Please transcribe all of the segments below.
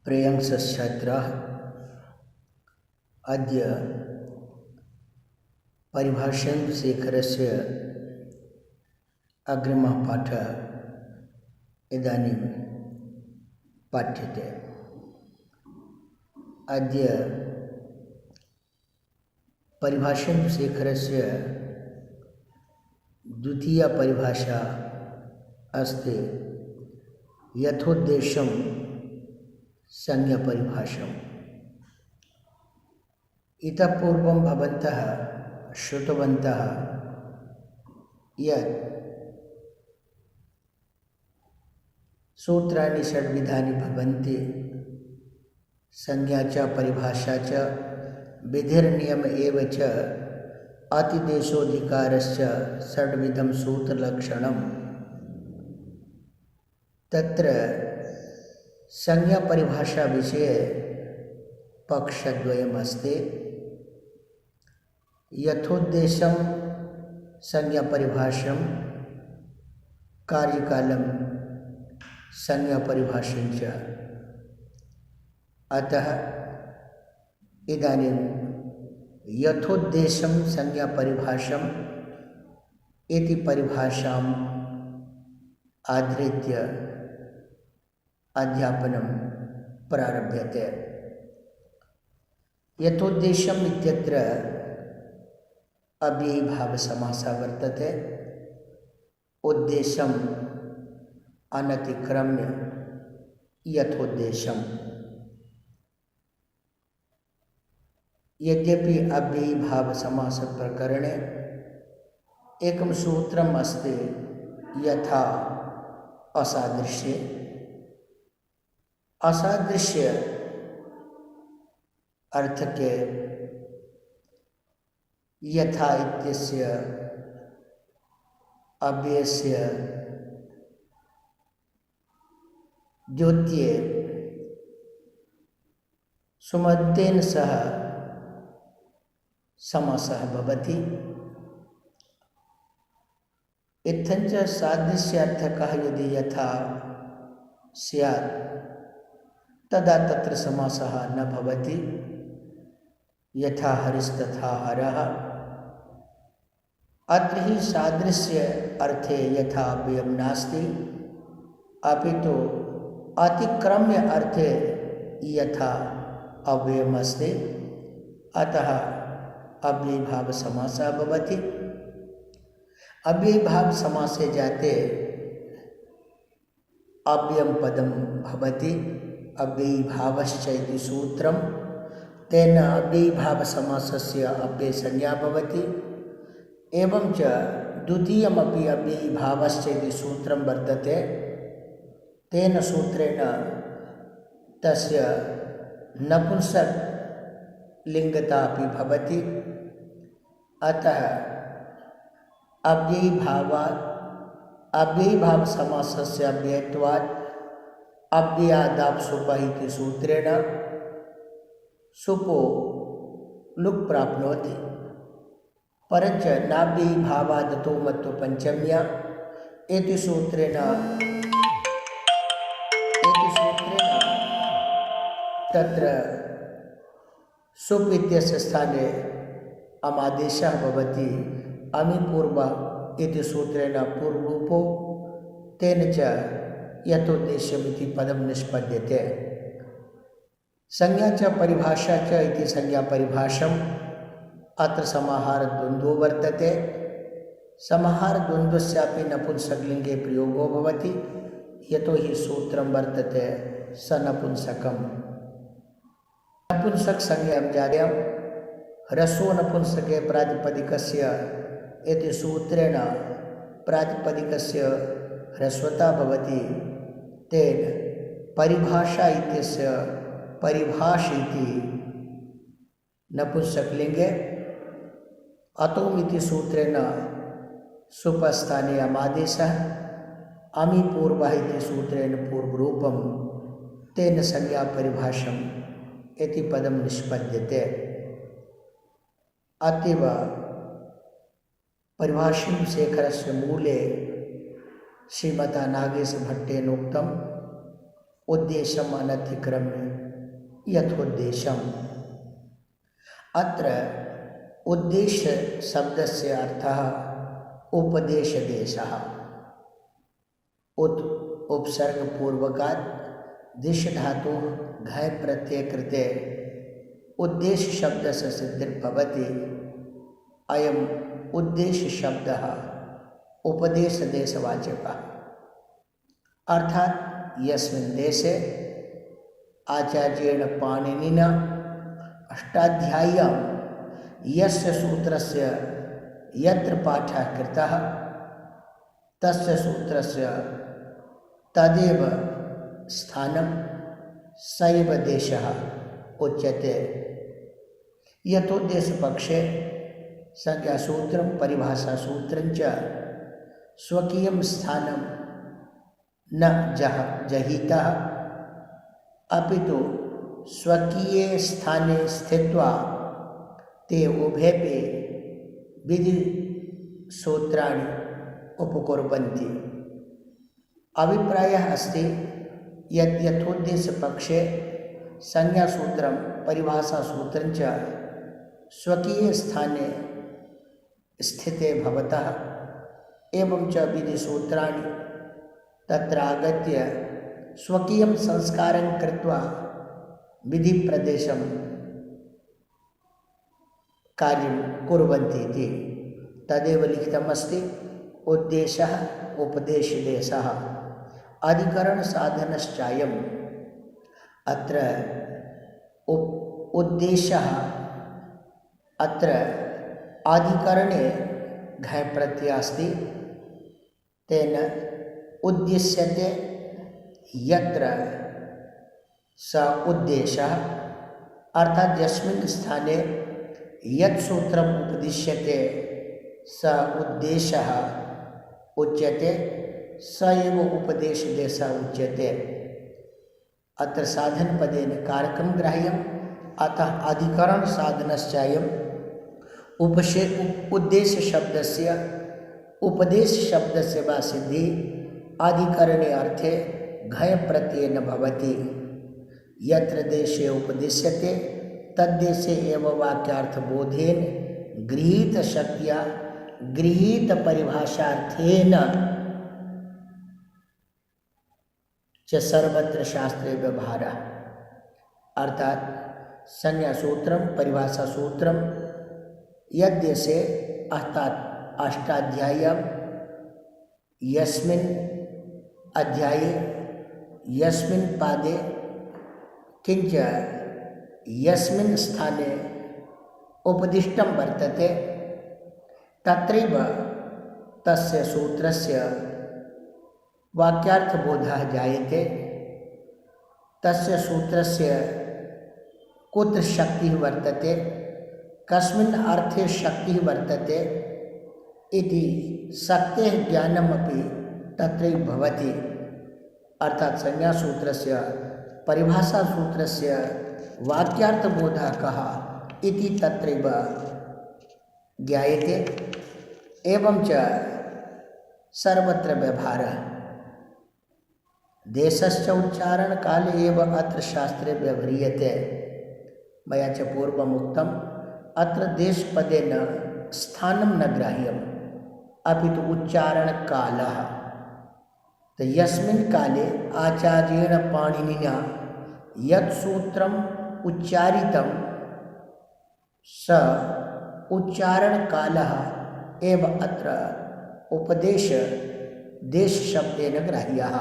प्रियंशच्छात्राः अद्य परिभाषेन्दुशेखरस्य अग्रिमः पाठः इदानीं पाठ्यते। अद्य परिभाषेन्दुशेखरस्य द्वितीया परिभाषा अस्ति यथोद्देश्यं संज्ञापरिभाषम्। इतः पूर्वं भवन्तः श्रुतवन्तः यत् सूत्राणि षड्विधानि भवन्ति, संज्ञा च परिभाषा च विधिर्नियम एव च अतिदेशोऽधिकारश्च षड्विधं सूत्रलक्षणम्। तत्र संज्ञा परिभाषा विषये पक्षद्वयम् अस्ति। यथोद्देश्यं संज्ञा परिभाषं, कार्यकालं संज्ञा परिभाषं च। अतः इदानीं यथोद्देश्यं संज्ञा परिभाषम् इति परिभाषाम् आधृत्य अध्यापनं प्रारभ्यते। यथोद्देश्यम् इत्यत्र अव्ययीभावसमासः वर्तते। उद्देश्यम् अनतिक्रम्य यथोद्देश्यम्। यद्यपि अव्ययीभावसमासप्रकरणे एकं सूत्रम् अस्ति यथा असादृश्ये। असादृश्य अर्थ के यथा इत्यस्य अव्ययस्य द्योत्ये सुमन्तेन सह समासः भवति। इत्थञ्च सादृश्यार्थकः यदि यथा स्यात् तदा तत्र समासः न भवति। यथा हरिस्तथा हरः। अत्र हि सादृश्य अर्थे यथा अव्ययं नास्ति, अपितु अतिक्रम्य अर्थे यथा अव्ययम् अस्ति। अतः अव्ययीभावसमासः भवति। अव्ययीभावसमासे जाते अव्ययं पदं भवति। अव्ययीभावश्च इति सूत्रं, तेन अव्ययीभावसमासस्य अव्ययसंज्ञा भवति। एवं च द्वितीयमपि अव्ययीभावश्च इति सूत्रं वर्तते। तेन सूत्रेण तस्य नपुंसक लिङ्गता अपि भवति। अतः अव्ययीभावसमासस्य अव्ययत्वात् अव्ययादाप् सुपः इति सूत्रेण सुपो लुक् प्राप्नोति। परञ्च नाव्ययीभावादतो मत्वपञ्चम्या इति सूत्रेण तत्र सुप् इत्यस्य स्थाने अमादेशः भवति। अमिपूर्व इति सूत्रेण पूर्वरूपो, तेन च यथोद्देश्यमिति पदं निष्पद्यते। संज्ञा च परिभाषा च इति संज्ञा परिभाषम्। अत्र समाहारद्वन्द्वो वर्तते। समाहारद्वन्द्वस्यापि नपुंसकलिङ्गे प्रयोगो भवति, यतो हि सूत्रं वर्तते सनपुंसकम्। नपुंसकसंज्ञां जायां ह्रस्वो नपुंसके प्रातिपदिकस्य इति सूत्रेण प्रातिपदिकस्य ह्रस्वता भवति। तेन परिभाषा इत्यस्य परिभाषीति नपुंसकलिङ्गे अतोमिति सूत्रेण सुपस्थाने अमादेशः। अमिपूर्वः इति सूत्रेण पूर्वरूपं, तेन संज्ञा परिभाषम् इति पदं निष्पद्यते। अतएव परिभाषेन्दुशेखरस्य मूले श्रीमता नागेशभट्टेनोक्तं उद्देश्यम् अनतिक्रम्य यथोद्देश्यम्। अत्र उद्देश्य शब्दस्य अर्थः उपदेशदेशः। उपसर्गपूर्वकात् दिश धातुः घय प्रत्यय कृते उद्देश्य शब्दस्य सिद्धिर्भवति। अयम् उद्देश्य शब्दः उपदेशदेशवाचकः। अर्थात यस्मिन् देशे आचार्येण पाणिनिना अष्टाध्याय्यां यस्य सूत्रस्य यत्र पाठः कृतः तस्य सूत्रस्य तदेव स्थानं स एव देशः उच्यते। यथोद्देशपक्षे संज्ञासूत्रं परिभाषासूत्रं च स्वकीयं स्थानं न जहितः अपितु स्वकीये स्थाने स्थित्वा ते उभयपि विधिसूत्राणि उपकुर्वन्ति। अभिप्रायः अस्ति यत् यथोद्देशपक्षे संज्ञासूत्रं परिभाषासूत्रं च स्वकीये स्थाने स्थिते भवतः एवं च विधिसूत्राणि तत्र आगत्य स्वकीयं संस्कारं कृत्वा विधिप्रदेशं कार्यं कुर्वन्ति इति तदेव लिखितमस्ति। उद्देशः उपदेशदेशः अधिकरणसाधनश्चायम्। अत्र उद्देशः अत्र अधिकरणे घय प्रत्ययः अस्ति। तेन उद्देश्यते यत्र स उद्देशः। अर्थात यस्मिन् स्थाने यत् सूत्रम् उपदिश्यते स उद्देशः उच्यते, स एव उपदेशदेशः उच्यते। अत्र साधनपदेन कारकं ग्राह्यम्, अतः अधिकरणसाधनश्चायम्। उद्देश्यशब्दस्य उपदेशशब्दस्य वा सिद्धि अधिकरणे अर्थे घय प्रत्ययेन भवति। यत्र देशे उपदिश्यते तद्देशे एव वाक्यार्थबोधेन गृहीतशक्त्या गृहीतपरिभाषार्थेन च सर्वत्र शास्त्रे व्यवहारः। अर्थात संज्ञासूत्रं परिभाषासूत्रं यद्देशे अर्थात अष्टाध्याय्यां यस्मिन् अध्याये यस्मिन् पादे किंच यस्मिन् स्थाने उपदिष्टं वर्तते तत्रैव तस्य सूत्रस्य वाक्यार्थबोधः जायते। तस्य सूत्रस्य कुत्र शक्तिः वर्तते, कस्मिन् अर्थे शक्तिः वर्तते इति शक्तेः ज्ञानमपि तत्रैव भवति। अर्थात संज्ञासूत्रस्य परिभाषासूत्रस्य वाक्यार्थबोधः कः इति तत्रैव ज्ञायते। एवं च सर्वत्र व्यवहारः। देशस्य उच्चारणकाले एव अत्र शास्त्रे व्यवह्रियते। मया च पूर्वमुक्तम् अत्र देशपदेन स्थानं न ग्राह्यम् अपितु उच्चारणकालः। तो यस्मिन् काले आचार्येण पाणिनिना यत् सूत्रम् उच्चारितं स उच्चारणकालः एव अत्र उपदेशदेशशब्देन ग्राह्यः।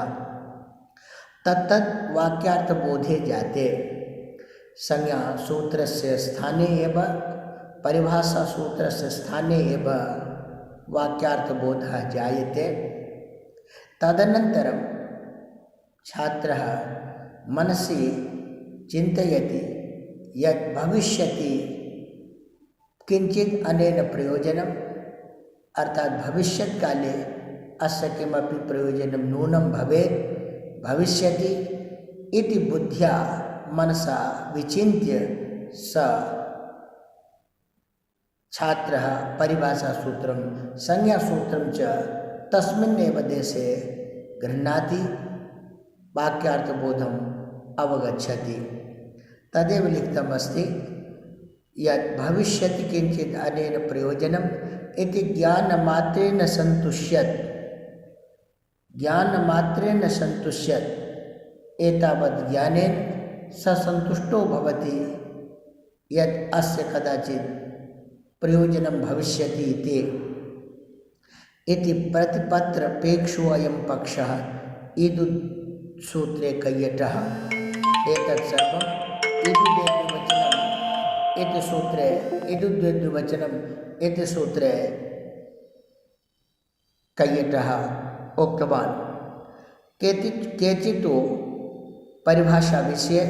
तत्तत् वाक्यार्थबोधे जाते। संज्ञासूत्रस्य स्थाने एव परिभाषासूत्रस्य स्थाने एव वाक्यार्थबोधः जायते। तदनन्तरं छात्रः मनसि चिन्तयति यत् भविष्यति किंचित् अनेन प्रयोजनम्, अर्थात भविष्यत्काले अस्य किमपि प्रयोजनं नूनं भवेत् भविष्यति इति बुद्ध्या मनसा विचिन्त्य स छात्रः परिभाषासूत्रं संज्ञासूत्रं च तस्मिन्नेव देशे गृह्णाति। वाक्यार्थबोधम् अवगच्छति। तदेव लिखितमस्ति यत् भविष्यति किञ्चित् अनेन प्रयोजनम् इति ज्ञानमात्रेण सन्तुष्यत्। ज्ञानमात्रेण सन्तुष्यत् एतावत् ज्ञानेन स सन्तुष्टो भवति यत् अस्य कदाचित् प्रयोजनं भविष्यति इति प्रतिपत्रपेक्षो अयं पक्षः ईदुसूत्रे कैयटः। एतत् सर्वम् ईदुद्वैतवचनम् इति सूत्रे ईदुद्वैतवचनम् इति सूत्रे कैयटः उक्तवान्। केचित् परिभाषा विषये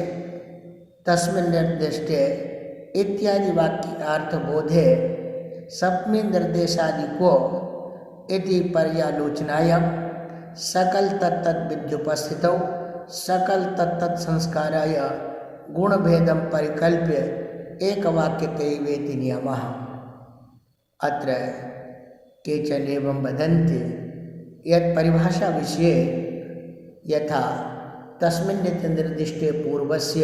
तस्मिन् निर्दिष्टे इत्यादि वाक्यार्थबोधे सप्तमी निर्देशादिको इति पर्यालोचनायां सकल तत्तत् विद्युपस्थितौ सकल तत्तत् संस्काराय गुणभेदं परिकल्प्य एकवाक्यतैवेति नियमः। अत्र केचन एवं वदन्ति यत् परिभाषा विषये यथा तस्मिन् इति निर्दिष्टे पूर्वस्य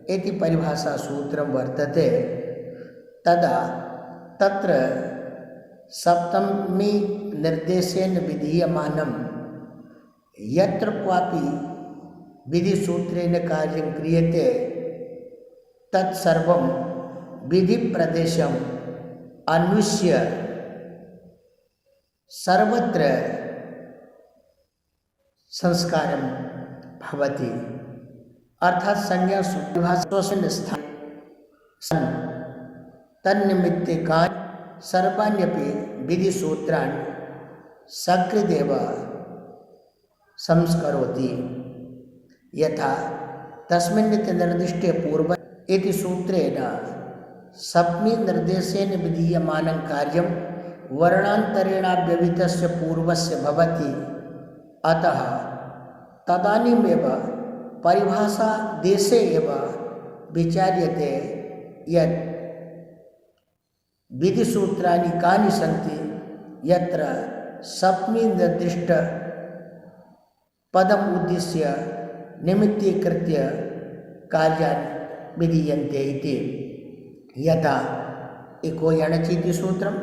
इति परिभाषा सूत्रं वर्तते तदा तत्र सप्तमी निर्देशेन विधीयमानं यत्र क्वापि विधिसूत्रेण कार्यं क्रियते तत्सर्वं विधिप्रदेशम् अन्विष्य सर्वत्र संस्कारं भवति। अर्थात संज्ञा स्वस्मिन् स्थाने सन् तन्निमित्ते कानि सर्वाण्यपि विधिसूत्राणि सकृदेव संस्करोति। यथा तस्मिन्निति निर्दिष्टे पूर्व इति सूत्रेण सप्तमी निर्देशेन विधीयमानं कार्यं वर्णान्तरेणाव्यवहितस्य पूर्वस्य भवति। अतः तदानीमेव परिभाषा देशे एव विचार्यते यत् विधिसूत्राणि कानि सन्ति यत्र सप्तमी निर्दिष्ट पदम् उद्दिश्य निमित्तीकृत्य कार्याणि विधीयन्ते इति। यथा इको यणचीति सूत्रं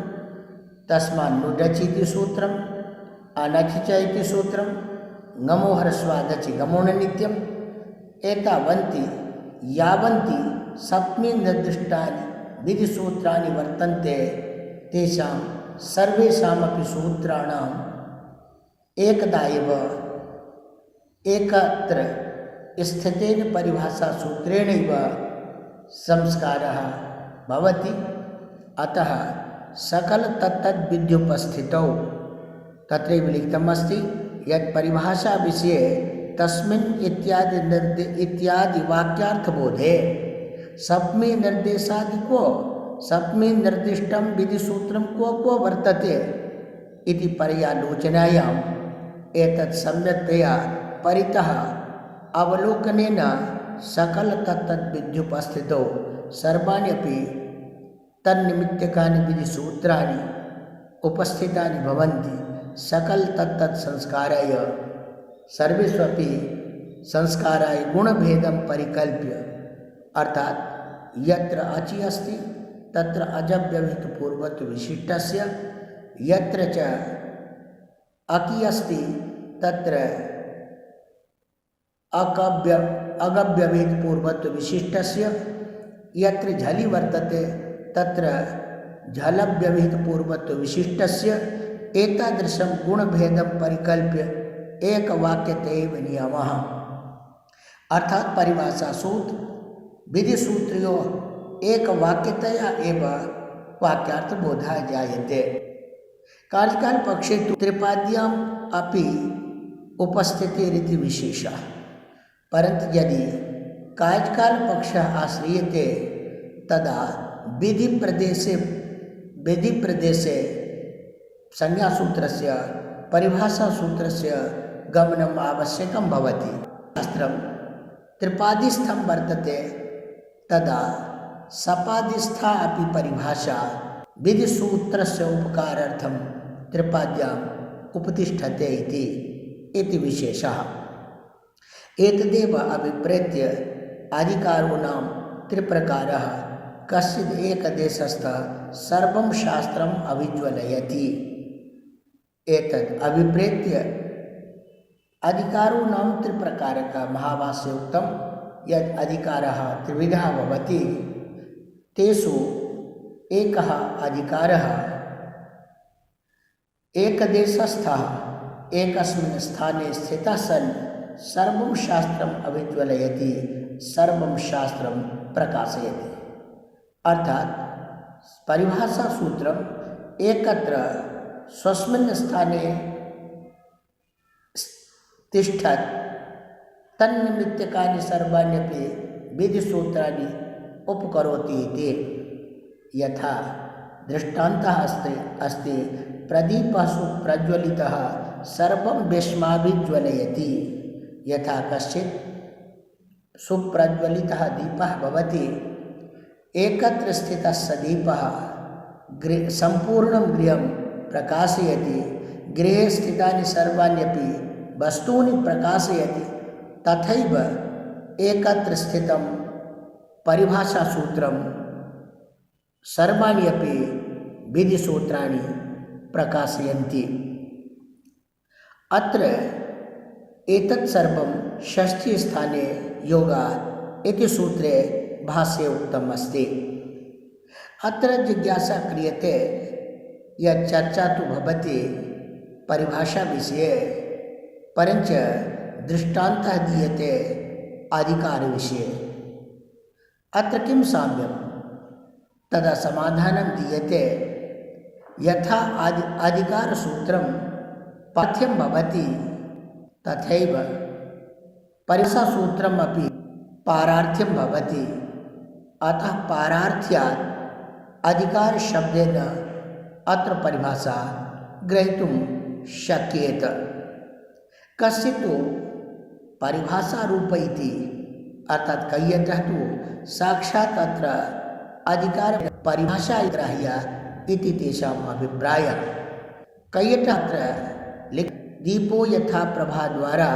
तस्मान्नुडचीति सूत्रम् अनचिच इति सूत्रं ngamo ह्रस्वादचि गमोणनित्यम् एतावन्ति यावन्ति सप्तमी निर्दिष्टानि विधिसूत्राणि वर्तन्ते तेषां सर्वेषामपि सूत्राणाम् एकदा एव एकत्र स्थितेन परिभाषासूत्रेणैव संस्कारः भवति। अतः सकल तत्तद्विद्युपस्थितौ तत्रैव लिखितमस्ति यत् परिभाषा विषये तस्मिन् इत्यादि वाक्यार्थबोधे सप्तमी निर्देशादिको सप्तमी निर्दिष्टं विधिसूत्रं को वर्तते इति पर्यालोचनायाम् एतत् सम्यक्तया परितः अवलोकनेन सकल तत्तद्विद्युपस्थितौ सर्वाण्यपि तन्निमित्तकानि विधिसूत्राणि उपस्थितानि भवन्ति। सकल तत्तत् संस्काराय सर्वेष्वपि संस्काराय गुणभेदं परिकल्प्य अर्थात यत्र अचि अस्ति तत्र अजव्यवहितपूर्वत्व विशिष्टस्य यत्र च अकि अस्ति तत्र अगव्यवहितपूर्वत्व विशिष्टस्य यत्र झलि वर्तते तत्र झलव्यवहितपूर्वत्व विशिष्टस्य एतादृशं गुणभेदं परिकल्प्य एकवाक्यतैव नियमः। अर्थात परिभाषासूत्र विधिसूत्रयोः एकवाक्यतया एव वाक्यार्थबोधः जायते। कार्यकालपक्षे तु त्रिपाद्याम् अपि उपस्थितिरिति विशेषः। परन्तु यदि कार्यकालपक्षः आश्रियते तदा विधिप्रदेशे संज्ञासूत्रस्य परिभाषासूत्रस्य गमनम् आवश्यकं भवति। शास्त्रं त्रिपादिस्थं वर्तते तदा सपादिस्था अपि परिभाषा विधिसूत्रस्य उपकारार्थं त्रिपाद्याम् उपतिष्ठते इति विशेषः। एतदेव अभिप्रेत्य अधिकारोणां त्रिप्रकारः कश्चिद् एकदेशस्थः सर्वं शास्त्रम् अविज्वलयति। एतद् अभिप्रेत्य अधिकारोणां त्रिप्रकारः महाभाष्ये उक्तं यद् अधिकारः त्रिविधः भवति तेषु एकः अधिकारः एकदेशस्थः एकस्मिन् स्थाने स्थितः सन् सर्वं शास्त्रम् अविज्वलयति, सर्वं शास्त्रं प्रकाशयति। अर्थात परिभाषा सूत्रम् एकत्र स्वस्मिन् स्थाने तिष्ठत् तन्निमित्तकानि सर्वाण्यपि विधिसूत्राणि उपकरोति इति। यथा दृष्टान्तः अस्ति प्रदीपः सुप्रज्वलितः सर्वं विश्वमाभिज्वलयति। यथा कश्चित् सुप्रज्वलितः दीपः भवति, एकत्र स्थितः स दीपः सम्पूर्णं गृहं प्रकाशयति, गृहे स्थितानि सर्वाण्यपि वस्तूनि प्रकाशयति। तथैव एकत्र स्थितं परिभाषासूत्रं सर्वाणि अपि विधिसूत्राणि प्रकाशयन्ति। अत्र एतत् सर्वं षष्ठीस्थाने योगात् इति सूत्रे भाष्ये उक्तम् अस्ति। अत्र जिज्ञासा क्रियते यत् चर्चा तु भवति परिभाषाविषये, परञ्च दृष्टान्तः दीयते अधिकारविषये। अत्र किं साम्यं? तदा समाधानं दीयते यथा अधिकारसूत्रं पाठ्यं भवति तथैव परिभाषासूत्रम् अपि पारार्थ्यं भवति। अतः पारार्थ्यात् अधिकारशब्देन अत्र परिभाषा ग्रहीतुं शक्येत। कश्चित् तु परिभाषारूप इति, अर्थात् कय्यतः तु साक्षात् अत्र अधिकार परिभाषा ग्राह्या इति तेषाम् अभिप्रायः। कय्यतः अत्र दीपो यथा प्रभाद्वारा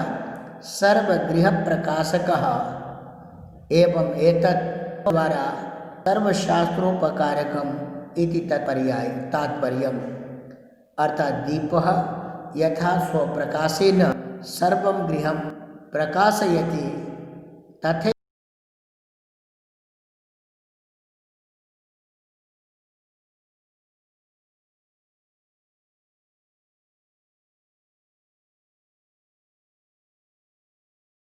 सर्वगृहप्रकाशकः एवं एतत् द्वारा सर्वशास्त्रोपकारकम् इति तात्पर्यम्। अर्थात् दीपः यथा स्वप्रकाशेन सर्वं गृहं प्रकाशयति तथैव